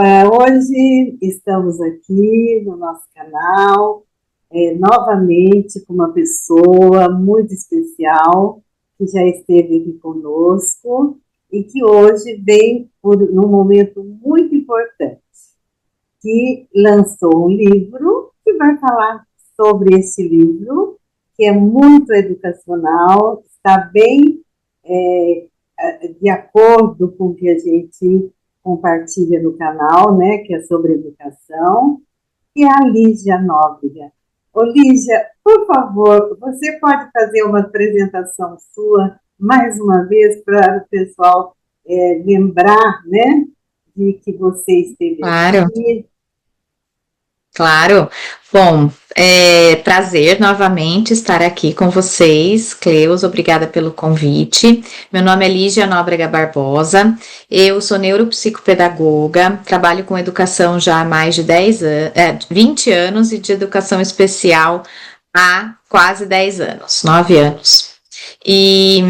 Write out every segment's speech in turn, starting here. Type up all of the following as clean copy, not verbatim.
Hoje estamos aqui no nosso canal, novamente com uma pessoa muito especial que já esteve aqui conosco e que hoje vem num momento muito importante, que lançou um livro que vai falar sobre esse livro, que é muito educacional, está bem de acordo com o que a gente compartilha no canal, né, que é sobre educação, e a Lígia Nóbrega. Ô Lígia, por favor, você pode fazer uma apresentação sua, mais uma vez, para o pessoal lembrar, né, de que você esteve aqui. Claro. Bom, prazer novamente estar aqui com vocês. Cleus, obrigada pelo convite. Meu nome é Lígia Nóbrega Barbosa, eu sou neuropsicopedagoga, trabalho com educação já há mais de 20 anos e de educação especial há quase 10 anos, 9 anos. E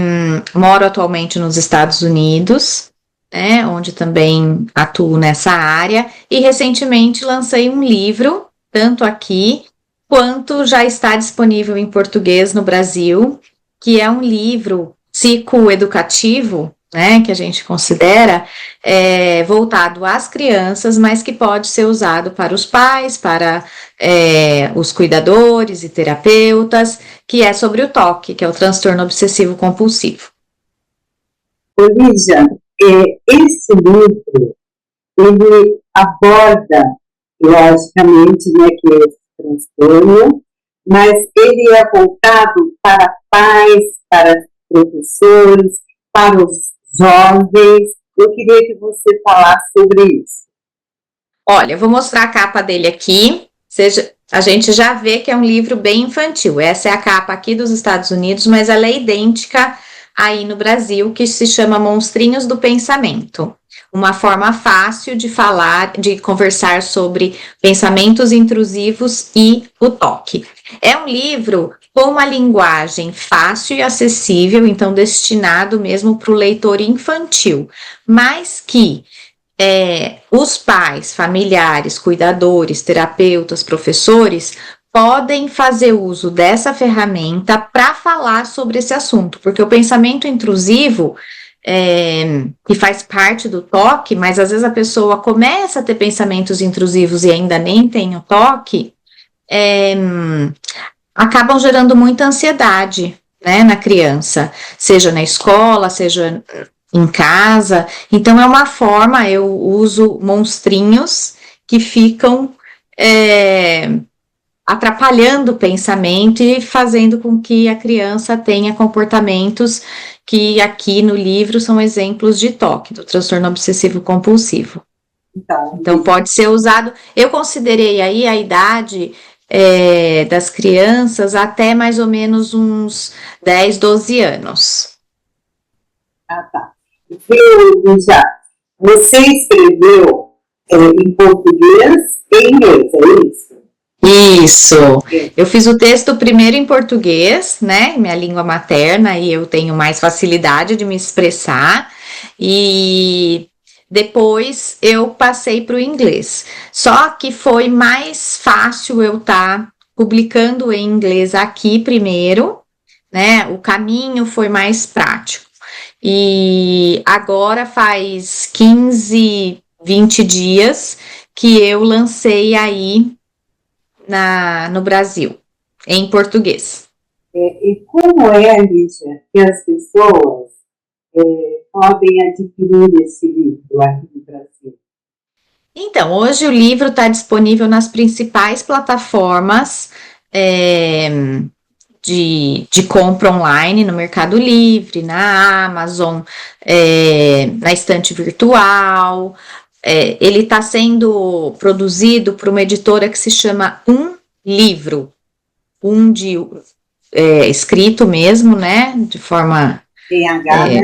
moro atualmente nos Estados Unidos, né, onde também atuo nessa área, e recentemente lancei um livro, tanto aqui, quanto já está disponível em português no Brasil, que é um livro psicoeducativo, né, que a gente considera voltado às crianças, mas que pode ser usado para os pais, para os cuidadores e terapeutas, que é sobre o TOC, que é o transtorno obsessivo compulsivo. Lígia, esse livro, ele aborda, logicamente, né, que é esse transtorno, mas ele é voltado para pais, para professores, para os jovens. Eu queria que você falasse sobre isso. Olha, eu vou mostrar a capa dele aqui. A gente já vê que é um livro bem infantil. Essa é a capa aqui dos Estados Unidos, mas ela é idêntica aí no Brasil, que se chama Monstrinhos do Pensamento. Uma forma fácil de falar, de conversar sobre pensamentos intrusivos e o TOC. É um livro com uma linguagem fácil e acessível, então destinado mesmo para o leitor infantil, mas que os pais, familiares, cuidadores, terapeutas, professores podem fazer uso dessa ferramenta para falar sobre esse assunto, porque o pensamento intrusivo, que faz parte do TOC, mas às vezes a pessoa começa a ter pensamentos intrusivos e ainda nem tem o TOC, acabam gerando muita ansiedade, né, na criança, seja na escola, seja em casa. Então é uma forma, eu uso monstrinhos que ficam atrapalhando o pensamento e fazendo com que a criança tenha comportamentos que aqui no livro são exemplos de TOC, do transtorno obsessivo compulsivo. Então pode ser usado, eu considerei aí a idade das crianças até mais ou menos uns 10, 12 anos. Ah, tá. Lígia, você escreveu em português e em inglês, é isso? Isso, eu fiz o texto primeiro em português, né, minha língua materna, e eu tenho mais facilidade de me expressar, e depois eu passei para o inglês. Só que foi mais fácil eu estar publicando em inglês aqui primeiro, né, o caminho foi mais prático. E agora faz 15, 20 dias que eu lancei aí no Brasil, em português. E como é, Lígia, que as pessoas podem adquirir esse livro aqui no Brasil? Então, hoje o livro está disponível nas principais plataformas de compra online, no Mercado Livre, na Amazon, na estante virtual. Ele está sendo produzido por uma editora que se chama Um Livro, escrito mesmo, né, de forma... Tem H, né?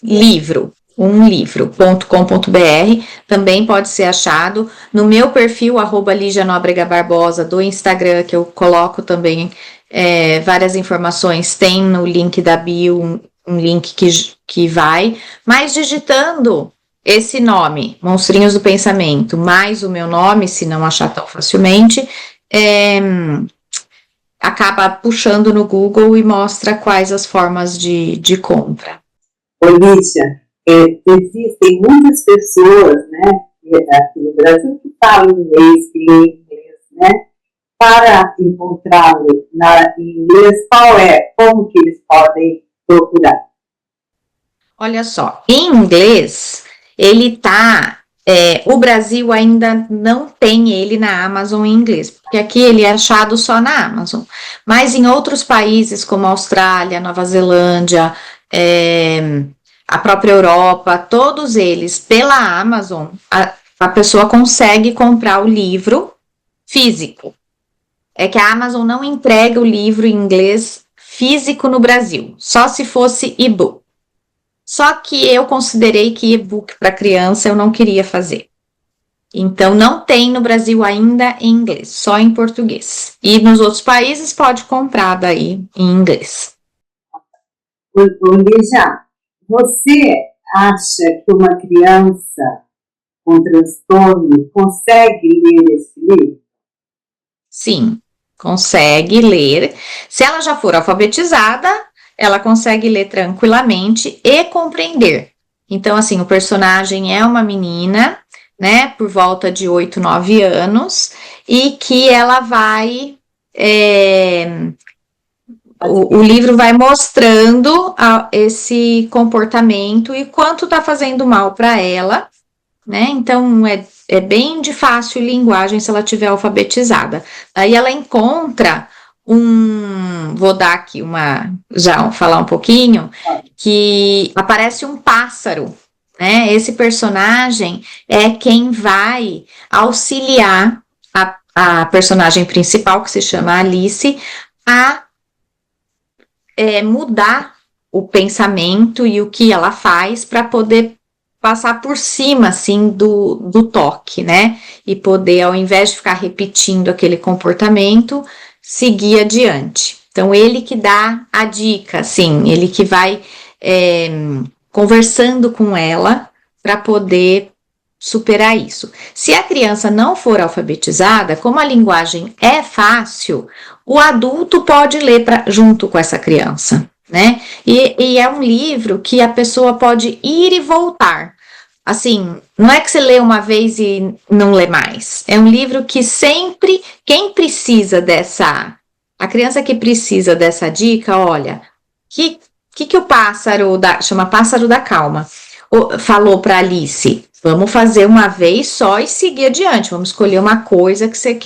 Livro, umlivro.com.br, também pode ser achado no meu perfil, @Lígia Nóbrega Barbosa, do Instagram, que eu coloco também várias informações, tem no link da bio um link que vai, mas digitando esse nome, Monstrinhos do Pensamento, mais o meu nome, se não achar tão facilmente, acaba puxando no Google e mostra quais as formas de compra. Lígia, existem muitas pessoas, né, aqui no Brasil que falam inglês, que lêem inglês, né? Para encontrá-lo em inglês, como que eles podem procurar? Olha só, em inglês, ele tá. O Brasil ainda não tem ele na Amazon em inglês, porque aqui ele é achado só na Amazon. Mas em outros países, como Austrália, Nova Zelândia, a própria Europa, todos eles, pela Amazon, a pessoa consegue comprar o livro físico. É que a Amazon não entrega o livro em inglês físico no Brasil, só se fosse e-book. Só que eu considerei que e-book para criança eu não queria fazer. Então, não tem no Brasil ainda em inglês, só em português. E nos outros países pode comprar daí em inglês. Lígia, você acha que uma criança com transtorno consegue ler esse livro? Sim, consegue ler. Se ela já for alfabetizada, ela consegue ler tranquilamente e compreender. Então, assim, o personagem é uma menina, né, por volta de 8, 9 anos, e que ela vai... O livro vai mostrando esse comportamento e quanto está fazendo mal para ela, né? Então, é bem de fácil linguagem se ela tiver alfabetizada. Aí ela encontra vou dar aqui falar um pouquinho, que aparece um pássaro, né? Esse personagem é quem vai auxiliar a personagem principal, que se chama Alice, a mudar o pensamento e o que ela faz para poder passar por cima, assim, do toque, né? E poder, ao invés de ficar repetindo aquele comportamento, seguir adiante. Então, ele que dá a dica, assim, ele que vai conversando com ela para poder superar isso. Se a criança não for alfabetizada, como a linguagem é fácil, o adulto pode ler junto com essa criança, né? E é um livro que a pessoa pode ir e voltar. Assim, não é que você lê uma vez e não lê mais. É um livro que sempre, quem precisa a criança que precisa dessa dica, olha, que o pássaro, chama Pássaro da Calma, falou para Alice: vamos fazer uma vez só e seguir adiante. Vamos escolher uma coisa que você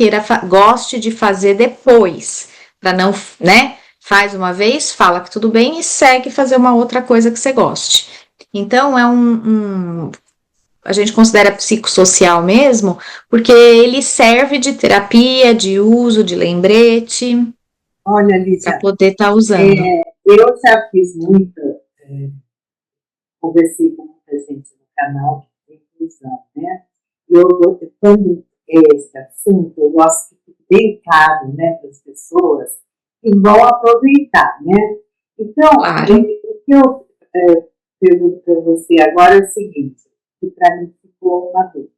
goste de fazer depois, para não, né? Faz uma vez, fala que tudo bem e segue fazer uma outra coisa que você goste. Então, a gente considera psicossocial mesmo, porque ele serve de terapia, de uso, de lembrete. Olha, Lígia, para poder estar usando. Eu já fiz conversei com muita gente no canal de inclusão, né? Quando esse assunto, eu gosto que fique bem claro, né, para as pessoas que vão aproveitar, né? Então, claro. O que eu pergunto para você agora é o seguinte, que para mim ficou uma dúvida.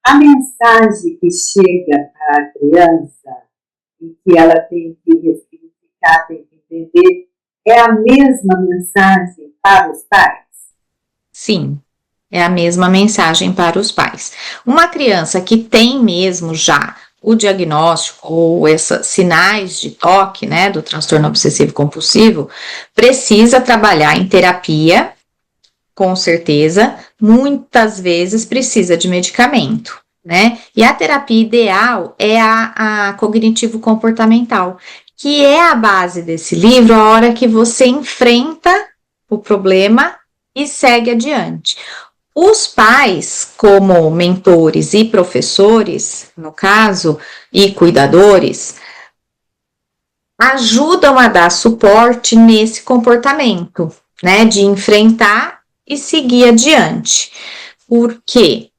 A mensagem que chega para a criança e que ela tem que ressignificar, tem que entender, é a mesma mensagem para os pais? Sim, é a mesma mensagem para os pais. Uma criança que tem mesmo já o diagnóstico ou esses sinais de toque, né, do transtorno obsessivo compulsivo, precisa trabalhar em terapia, com certeza, muitas vezes precisa de medicamento, né? E a terapia ideal é a cognitivo-comportamental, que é a base desse livro, a hora que você enfrenta o problema e segue adiante. Os pais, como mentores e professores, no caso, e cuidadores, ajudam a dar suporte nesse comportamento, né, de enfrentar e seguir adiante. Por quê?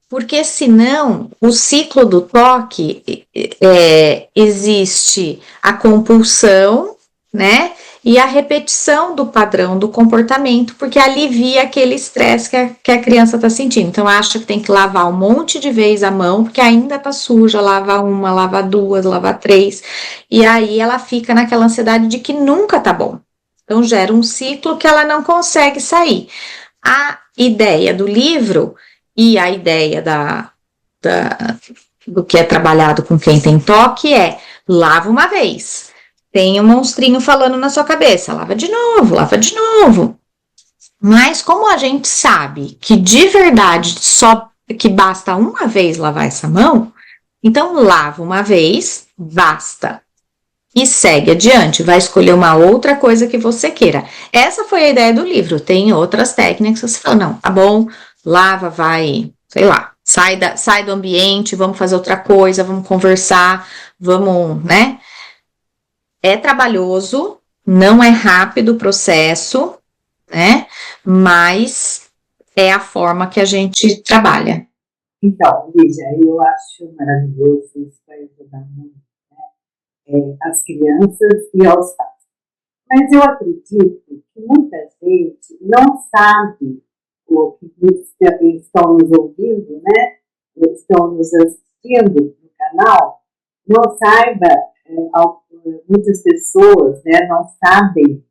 Porque senão o ciclo do toque existe a compulsão, né? e a repetição do padrão do comportamento, porque alivia aquele estresse que a criança está sentindo. Então, acha que tem que lavar um monte de vezes a mão, porque ainda está suja, lava uma, lava duas, lava três, e aí ela fica naquela ansiedade de que nunca tá bom. Então, gera um ciclo que ela não consegue sair. A ideia do livro e a ideia do que é trabalhado com quem tem toque é: lava uma vez, tem um monstrinho falando na sua cabeça, lava de novo, lava de novo. Mas como a gente sabe que de verdade só que basta uma vez lavar essa mão, então lava uma vez, basta. E segue adiante, vai escolher uma outra coisa que você queira. Essa foi a ideia do livro. Tem outras técnicas que você fala: não, tá bom, lava, vai, sei lá, sai do ambiente, vamos fazer outra coisa, vamos conversar, vamos, né? É trabalhoso, não é rápido o processo, né? Mas é a forma que a gente trabalha. Então, Lígia, eu acho maravilhoso, isso vai ajudar muito, né? As crianças e aos pais. Mas eu acredito que muita gente não sabe o que estão nos ouvindo, né? Estão nos assistindo no canal, não saiba, muitas pessoas, né, não sabem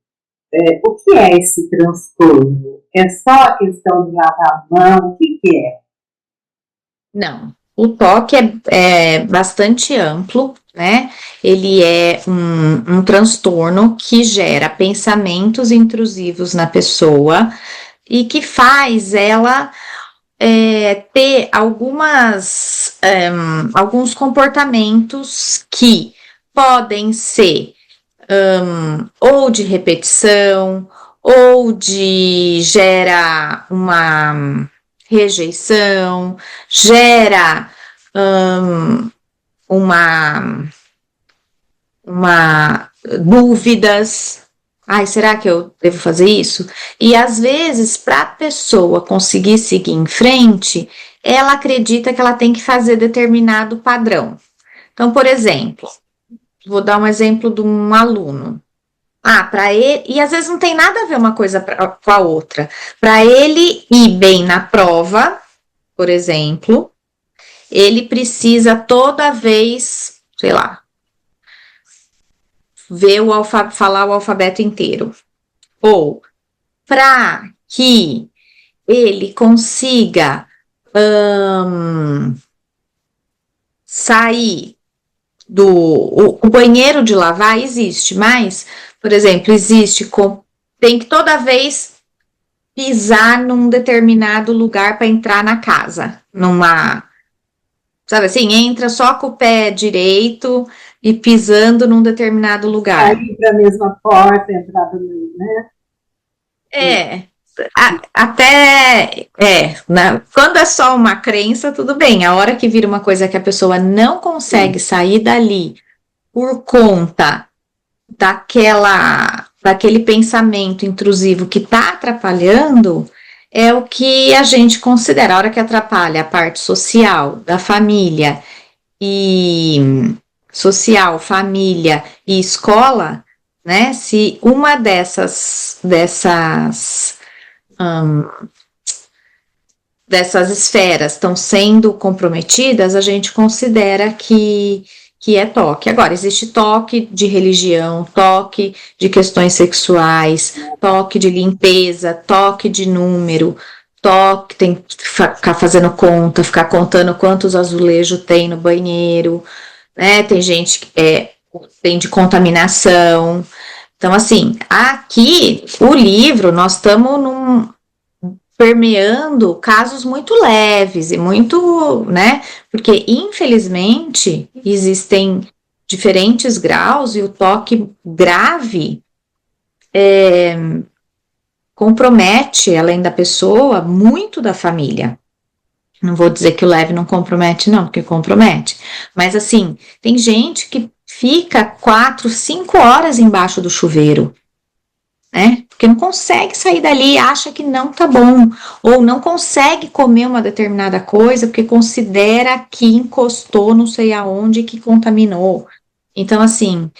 o que é esse transtorno. É só a questão de lavar a mão? O que é? Não, o toque é bastante amplo, né? Ele é um transtorno que gera pensamentos intrusivos na pessoa e que faz ela ter alguns comportamentos que podem ser ou de repetição, ou de gera uma rejeição, gera uma dúvidas. Ai, será que eu devo fazer isso? E às vezes, para a pessoa conseguir seguir em frente, ela acredita que ela tem que fazer determinado padrão. Então, por exemplo, vou dar um exemplo de um aluno. Para ele, e às vezes não tem nada a ver uma coisa com a outra. Para ele ir bem na prova, por exemplo, ele precisa toda vez, sei lá, falar o alfabeto inteiro. Ou para que ele consiga sair o banheiro de lavar existe, mas, por exemplo, tem que toda vez pisar num determinado lugar para entrar na casa, sabe assim, entra só com o pé direito e pisando num determinado lugar. Sair para a mesma porta, entrar no, né? Quando é só uma crença, tudo bem. A hora que vira uma coisa que a pessoa não consegue sair dali por conta daquele pensamento intrusivo que está atrapalhando, é o que a gente considera. A hora que atrapalha a parte social, da família, família e escola, né? Se uma dessas esferas estão sendo comprometidas, a gente considera que é toque. Agora, existe toque de religião, toque de questões sexuais, toque de limpeza, toque de número, toque, tem que ficar fazendo conta, ficar contando quantos azulejos tem no banheiro, né? Tem gente que tem de contaminação. Então, assim, aqui, o livro, nós estamos permeando casos muito leves e muito, né? Porque, infelizmente, existem diferentes graus e o toque grave compromete, além da pessoa, muito da família. Não vou dizer que o leve não compromete, não, porque compromete. Mas, assim, tem gente que fica 4, 5 horas embaixo do chuveiro, né? Porque não consegue sair dali, acha que não tá bom, ou não consegue comer uma determinada coisa porque considera que encostou não sei aonde que contaminou. Então, assim,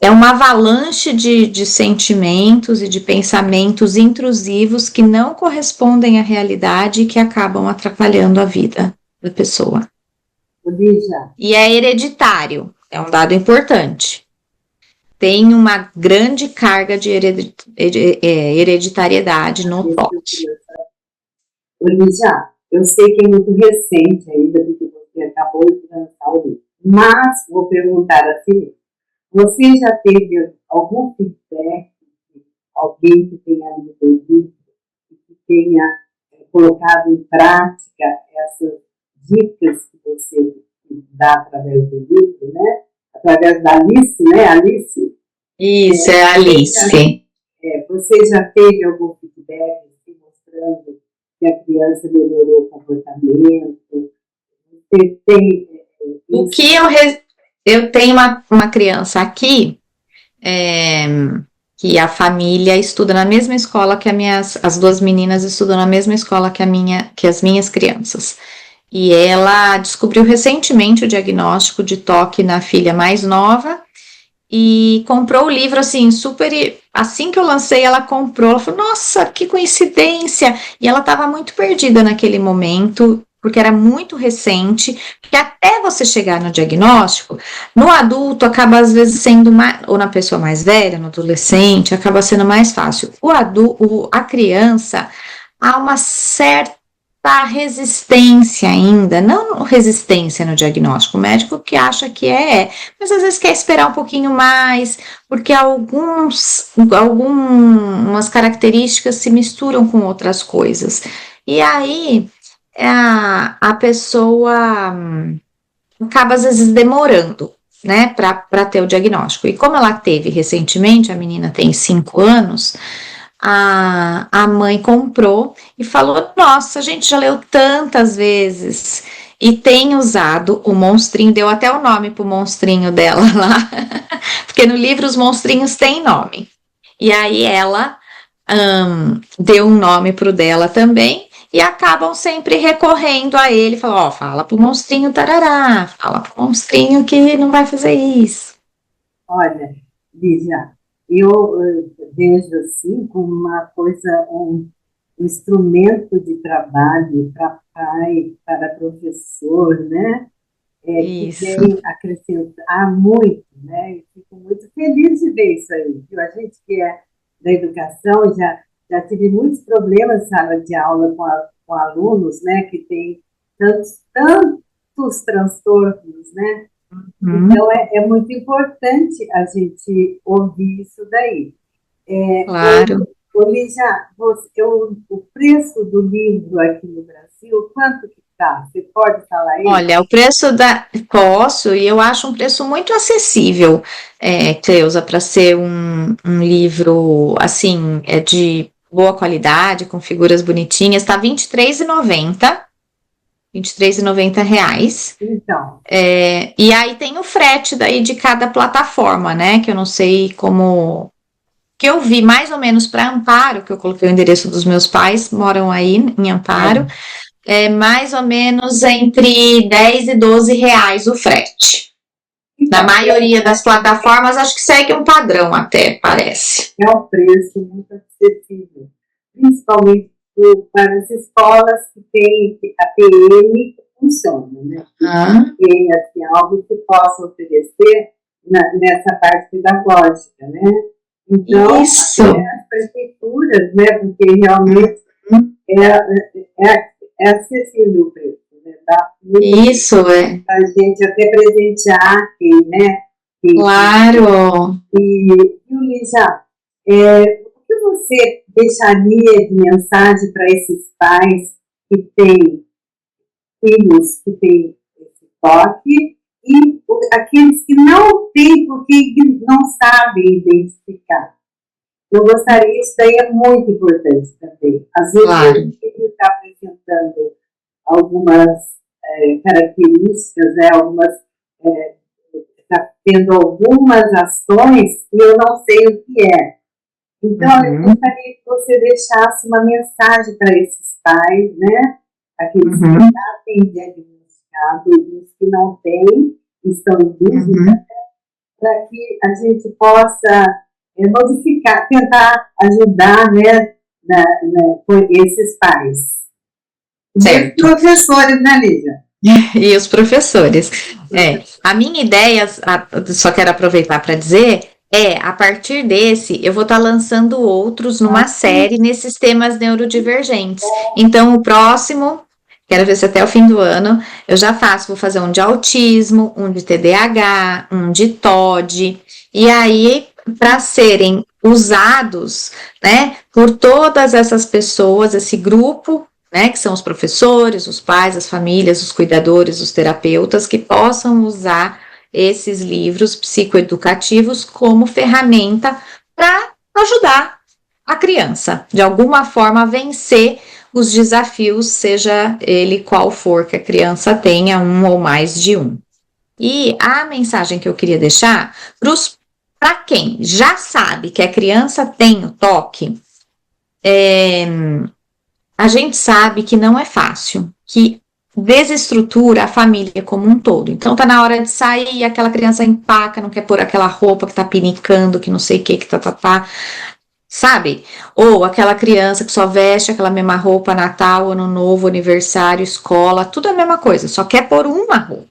é uma avalanche de sentimentos e de pensamentos intrusivos que não correspondem à realidade e que acabam atrapalhando a vida da pessoa. Lígia, E é hereditário, é um dado importante. Tem uma grande carga de hereditariedade no toque. Lígia, eu sei que é muito recente ainda, porque você acabou de lançar o livro, mas vou perguntar assim, você já teve algum feedback de alguém que tenha lido o livro e que tenha colocado em prática essas dicas que você dá através do livro, né? Através da Alice, né, Alice? Isso, é a Alice. Você já teve algum feedback assim, mostrando que a criança melhorou o comportamento? Você tem O isso? que eu tenho uma criança aqui, que a família estuda na mesma escola que as duas meninas estudam na mesma escola que as minhas crianças. E ela descobriu recentemente o diagnóstico de toque na filha mais nova e comprou o livro assim, super. Assim que eu lancei, ela comprou. Ela falou: Nossa, que coincidência! E ela estava muito perdida naquele momento, porque era muito recente. Porque até você chegar no diagnóstico, no adulto acaba às vezes sendo mais. Ou na pessoa mais velha, no adolescente, acaba sendo mais fácil. A criança, há uma certa resistência ainda, não resistência no diagnóstico, o médico que acha que mas às vezes quer esperar um pouquinho mais, porque algumas características se misturam com outras coisas. E aí a pessoa acaba às vezes demorando, né, para ter o diagnóstico. E como ela teve recentemente, a menina tem 5 anos, a mãe comprou e falou: Nossa, a gente já leu tantas vezes e tem usado o monstrinho, deu até o nome pro monstrinho dela lá, porque no livro os monstrinhos têm nome. E aí ela deu um nome pro dela também e acabam sempre recorrendo a ele, falou: fala pro monstrinho tarará, fala pro monstrinho que não vai fazer isso. Olha, Lígia, eu vejo assim como uma coisa, um instrumento de trabalho para pai, para professor, né? Que Isso. vem acrescentar muito, né? E fico muito feliz de ver isso aí. Viu? A gente que é da educação já tive muitos problemas em sala de aula com alunos, né? Que tem tantos transtornos, né? Então, é muito importante a gente ouvir isso daí. Claro. Lígia, o preço do livro aqui no Brasil, quanto que está? Você pode falar aí? Olha, o preço posso, e eu acho um preço muito acessível, Cleusa, para ser um livro, assim, de boa qualidade, com figuras bonitinhas, tá R$ 23,90. Então, E aí tem o frete daí de cada plataforma, né, que eu não sei como, que eu vi mais ou menos para Amparo, que eu coloquei o endereço dos meus pais, moram aí em Amparo, mais ou menos entre R$ 10 e R$ 12 o frete. Na então, maioria das plataformas, acho que segue um padrão até, parece. é um preço muito acessível, principalmente para as escolas que têm a PM que funciona, né? Tem assim, algo que possa oferecer nessa parte pedagógica, né? Então, Isso. as prefeituras, né? Porque realmente é acessível o preço, né? Dá Isso, a gente até presentear quem, né? Claro. E Lígia, o que você deixaria de mensagem para esses pais que têm filhos que têm esse toque e aqueles que não têm porque não sabem identificar? Eu gostaria, isso daí é muito importante também. Às vezes Claro. a gente está apresentando algumas características, né, está tendo algumas ações e eu não sei o que é. Então, eu gostaria que você deixasse uma mensagem para esses pais, né? Aqueles que já têm diagnosticado e os que não têm, estão em dúvida, né? para que a gente possa modificar, tentar ajudar, né, por esses pais. E os professores, né, Lígia? E os professores. A minha ideia, só quero aproveitar para dizer, a partir desse, eu vou estar lançando outros numa série nesses temas neurodivergentes. Então, o próximo, quero ver se até o fim do ano, eu já faço, vou fazer um de autismo, um de TDAH, um de TOD, e aí, para serem usados, né, por todas essas pessoas, esse grupo, né, que são os professores, os pais, as famílias, os cuidadores, os terapeutas, que possam usar esses livros psicoeducativos como ferramenta para ajudar a criança, de alguma forma, a vencer os desafios, seja ele qual for que a criança tenha, um ou mais de um. E a mensagem que eu queria deixar para quem já sabe que a criança tem o toque, a gente sabe que não é fácil, que desestrutura a família como um todo. Então tá na hora de sair, aquela criança empaca, não quer pôr aquela roupa que tá pinicando, que não sei o que tá, sabe? Ou aquela criança que só veste aquela mesma roupa, Natal, Ano Novo, aniversário, escola, tudo a mesma coisa, só quer pôr uma roupa.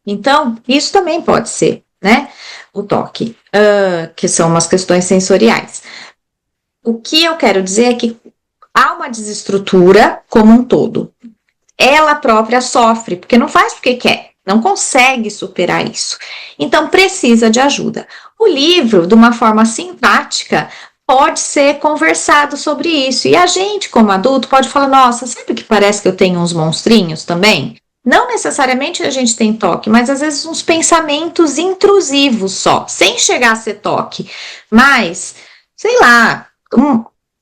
Então, isso também pode ser, né? O toque, que são umas questões sensoriais. O que eu quero dizer é que há uma desestrutura como um todo. Ela própria sofre, porque não faz porque quer, não consegue superar isso. Então, precisa de ajuda. O livro, de uma forma simpática, pode ser conversado sobre isso. E a gente, como adulto, pode falar, nossa, sabe que parece que eu tenho uns monstrinhos também? Não necessariamente a gente tem toque, mas às vezes uns pensamentos intrusivos só, sem chegar a ser toque. Mas, sei lá,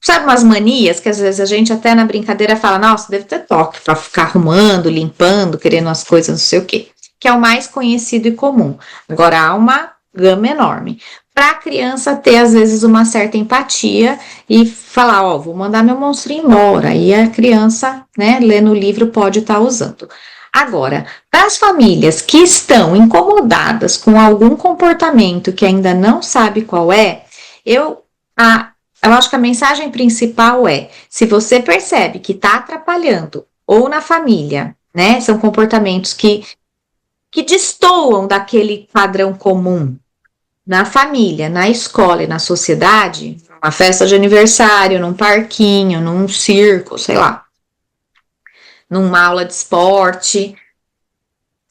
sabe umas manias que às vezes a gente até na brincadeira fala, nossa, deve ter toque para ficar arrumando, limpando, querendo as coisas, não sei o quê, que é o mais conhecido e comum. Agora há uma gama enorme. Para a criança ter, às vezes, uma certa empatia e falar, ó, vou mandar meu monstrinho embora. E a criança, né, lendo o livro, pode estar usando. Agora, para as famílias que estão incomodadas com algum comportamento que ainda não sabe qual é, eu acho que a mensagem principal é, se você percebe que está atrapalhando, ou na família, né, são comportamentos que destoam daquele padrão comum, na família, na escola e na sociedade, numa festa de aniversário, num parquinho, num circo, sei lá, numa aula de esporte,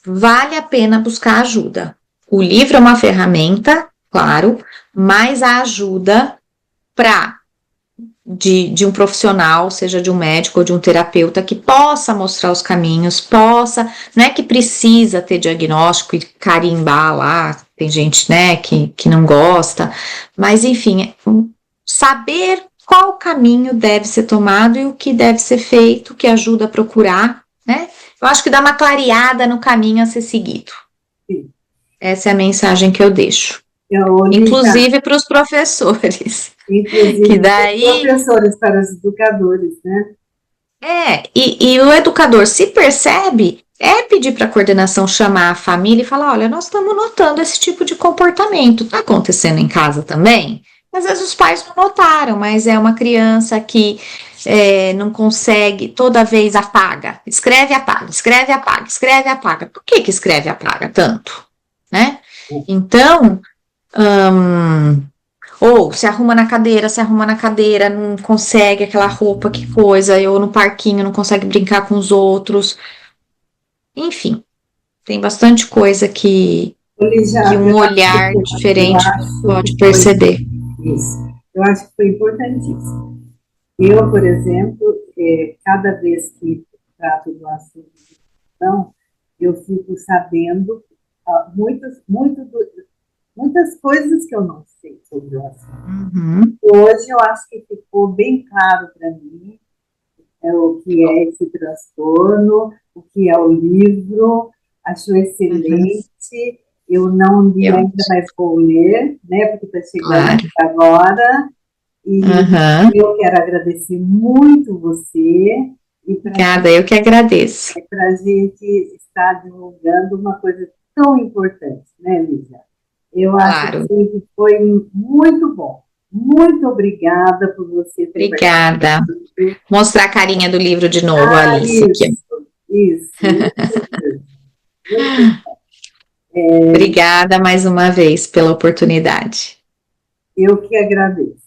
vale a pena buscar ajuda. O livro é uma ferramenta, claro, mas a ajuda de um profissional, seja de um médico ou de um terapeuta, que possa mostrar os caminhos, não é que precisa ter diagnóstico e carimbar lá, tem gente, né, que não gosta, mas enfim, saber qual caminho deve ser tomado e o que deve ser feito, que ajuda a procurar, né? Eu acho que dá uma clareada no caminho a ser seguido. Sim. Essa é a mensagem que eu deixo. Inclusive para os professores. Inclusive que daí, para os professores, para os educadores, né? E o educador se percebe, pedir para a coordenação chamar a família e falar, olha, nós estamos notando esse tipo de comportamento, está acontecendo em casa também? Às vezes os pais não notaram, mas é uma criança que não consegue, toda vez apaga, escreve, apaga, escreve, apaga, escreve, apaga. Por que escreve, apaga tanto? Né? Então, ou se arruma na cadeira, não consegue aquela roupa, que coisa, ou no parquinho não consegue brincar com os outros. Enfim, tem bastante coisa que um olhar diferente pode perceber. Isso. Eu acho que foi importantíssimo. Eu, por exemplo, cada vez que trato do assunto de educação, eu fico sabendo muitas coisas que eu não sei sobre o assunto. Uhum. Hoje eu acho que ficou bem claro para mim o que é esse transtorno, o que é o livro, acho excelente. Uhum. Eu não li ainda, mas vou ler, né, porque está chegando agora. E eu quero agradecer muito você. Obrigada, eu que agradeço. Para a gente estar divulgando uma coisa tão importante, né, Lígia? Eu acho Claro. assim, que foi muito bom. Muito obrigada por você ter Obrigada. participado. Mostrar a carinha do livro de novo, Ah, Alice, aqui. isso mesmo. Muito Obrigada mais uma vez pela oportunidade. Eu que agradeço.